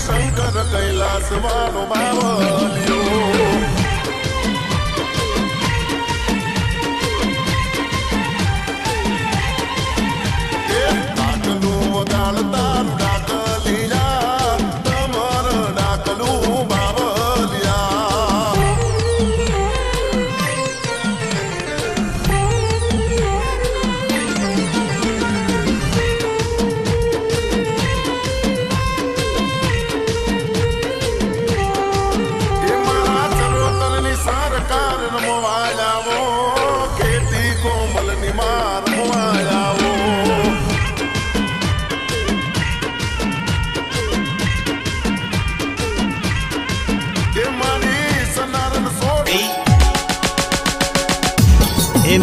શંકર કૈલાસ વાળો બાવલિયો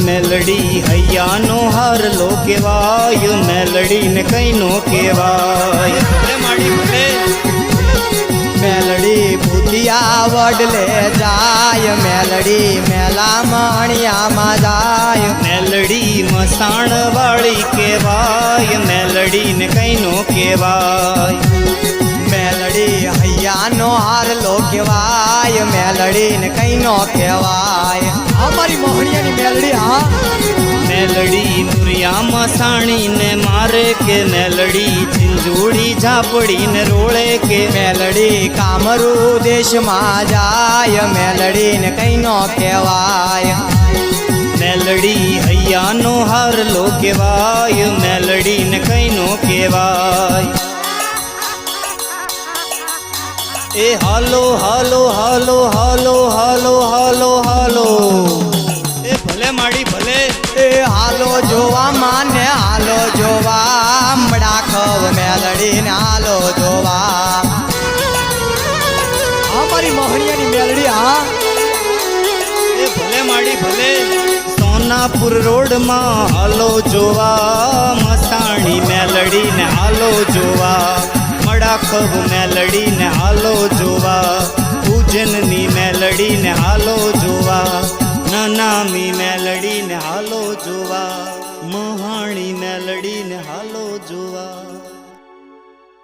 मेलडी हैया नो हर लो केवाय मेलडी ने कई नो केवाय मेलडी भूतिया वडले जाय मेलडी मेला मणिया मा जाय मेलडी मसाण वाली केवाय मेलडी ने कई नो केवाय मेलडी हैया नो हार लो केवाय मेलडी ने कई नो केवाय हमारी मोहनिया नी मेलडी हाँ मेलडी नुरिया मसाणी ने मारे के मेलडी झिंझूड़ी झापड़ी ने रोड़े के मेलडी कामरू देश मा जाय मेलडी ने कई नो केवाय मेलडी हैया नो हार लो केवाय मेलडी ने कई नो केवाय ए हालो हालो हालो हालो हालो हालो हालो ए भले माड़ी भले ए हालो जोवा माने हालो जोवा मड़ा खव मेलडी ने हालो जोवा हमारी मोहनिया नी मेलडी हाँ ए भले माड़ी भले सोनापुर रोड मा हालो जोवा मसाणी मेलडी ने हालो जोवा खब मेलडी ने हालो जोवा पूजन नी मेलडी ने हालो जोवा ननामी मेलडी ने हालो जोवा महाणी मेलडी ने हालो जोवा।